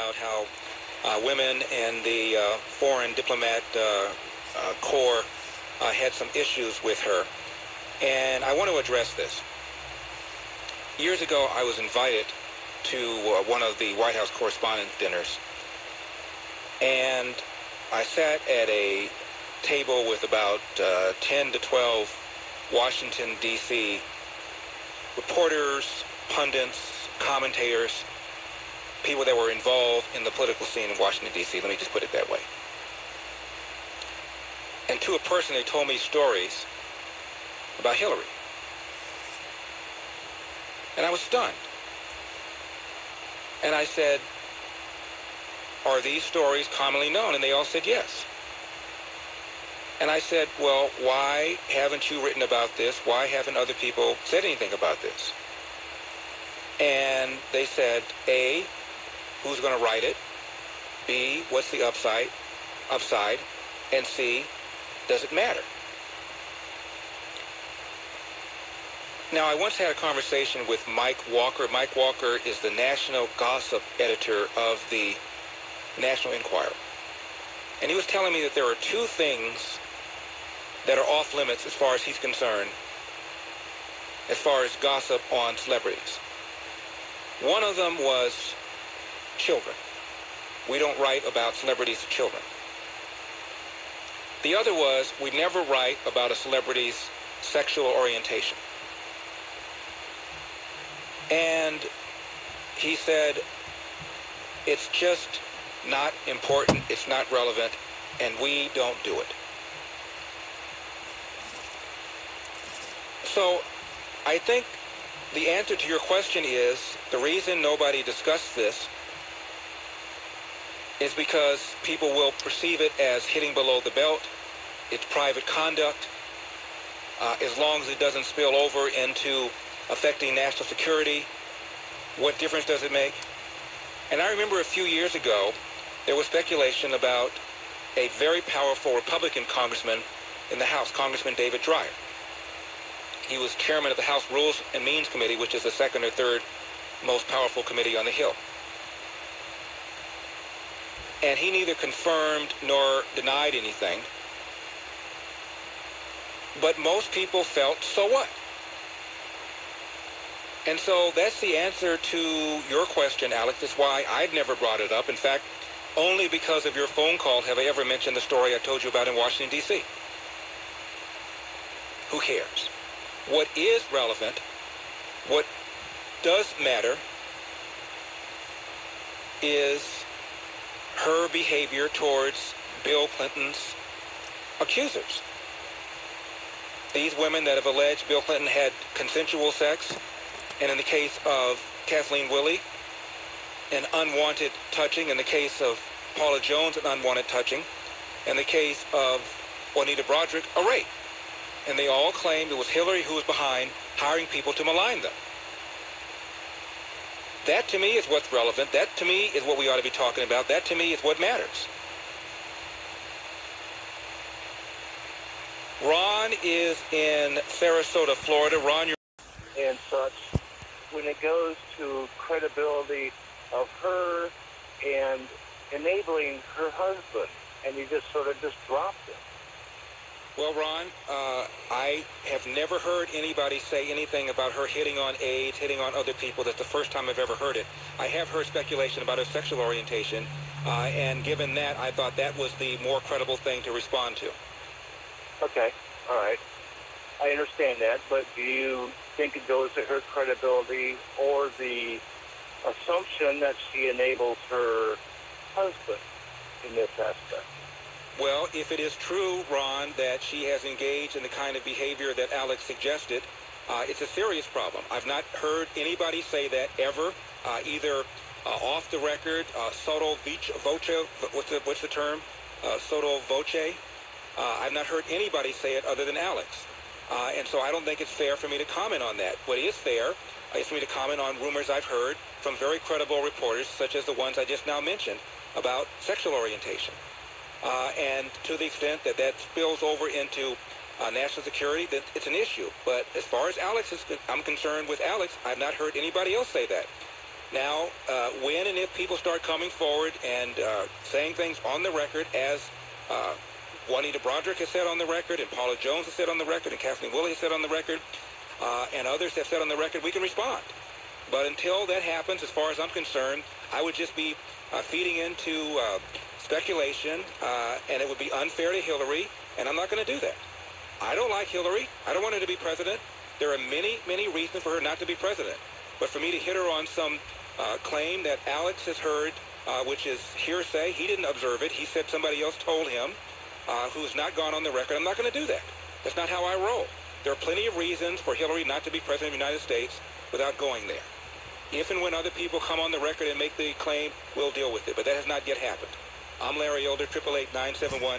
about how women and the foreign diplomat corps had some issues with her. And I want to address this. Years ago, I was invited to one of the White House Correspondents' dinners. And I sat at a table with about 10 to 12 Washington, D.C. reporters, pundits, commentators, people that were involved in the political scene in Washington, D.C. Let me just put it that way. And to a person, they told me stories about Hillary. And I was stunned. And I said, are these stories commonly known? And they all said yes. And I said, well, why haven't you written about this? Why haven't other people said anything about this? And they said, A, who's going to write it? B, what's the upside? And C, does it matter? Now, I once had a conversation with Mike Walker. Mike Walker is the national gossip editor of the National Enquirer. And he was telling me that there are two things that are off limits as far as he's concerned, as far as gossip on celebrities. One of them was children. We don't write about celebrities' children. The other was we never write about a celebrity's sexual orientation. And he said, it's just not important, it's not relevant, and we don't do it. So I think the answer to your question is the reason nobody discussed this is because people will perceive it as hitting below the belt. It's private conduct. As long as it doesn't spill over into affecting national security, what difference does it make? And I remember a few years ago, there was speculation about a very powerful Republican congressman in the House, Congressman David Dreyer. He was chairman of the House Rules and Means Committee, which is the second or third most powerful committee on the Hill. And he neither confirmed nor denied anything. But most people felt, so what? And so that's the answer to your question, Alex. That's why I've never brought it up. In fact, only because of your phone call have I ever mentioned the story I told you about in Washington, D.C. Who cares? What is relevant, what does matter, is her behavior towards Bill Clinton's accusers. These women that have alleged Bill Clinton had consensual sex, and in the case of Kathleen Willey, an unwanted touching. In the case of Paula Jones, an unwanted touching. In the case of Juanita Broaddrick, a rape. And they all claimed it was Hillary who was behind hiring people to malign them. That, to me, is what's relevant. That, to me, is what we ought to be talking about. That, to me, is what matters. Ron is in Sarasota, Florida. Ron, you're... And such, when it goes to credibility of her and enabling her husband, and you just sort of dropped it. Well, Ron, I have never heard anybody say anything about her hitting on aides, hitting on other people. That's the first time I've ever heard it. I have heard speculation about her sexual orientation, and given that, I thought that was the more credible thing to respond to. Okay, all right. I understand that, but do you think it goes to her credibility or the assumption that she enables her husband in this aspect? Well, if it is true, Ron, that she has engaged in the kind of behavior that Alex suggested, it's a serious problem. I've not heard anybody say that ever, either off the record, sotto voce, what's the term? Sotto voce. I've not heard anybody say it other than Alex. And so I don't think it's fair for me to comment on that. What is fair is for me to comment on rumors I've heard from very credible reporters, such as the ones I just now mentioned, about sexual orientation. And to the extent that that spills over into national security, that it's an issue. But as far as Alex is, I'm concerned with Alex, I've not heard anybody else say that. Now, when and if people start coming forward and saying things on the record, as Juanita Broderick has said on the record, and Paula Jones has said on the record, and Kathleen Willey has said on the record, and others have said on the record, we can respond. But until that happens, as far as I'm concerned, I would just be feeding into speculation, and it would be unfair to Hillary, and I'm not going to do that. I don't like Hillary. I don't want her to be president. There are many, many reasons for her not to be president. But for me to hit her on some claim that Alex has heard, which is hearsay, he didn't observe it. He said somebody else told him, who's not gone on the record. I'm not going to do that. That's not how I roll. There are plenty of reasons for Hillary not to be president of the United States without going there. If and when other people come on the record and make the claim, we'll deal with it. But that has not yet happened. I'm Larry Elder, 888-971.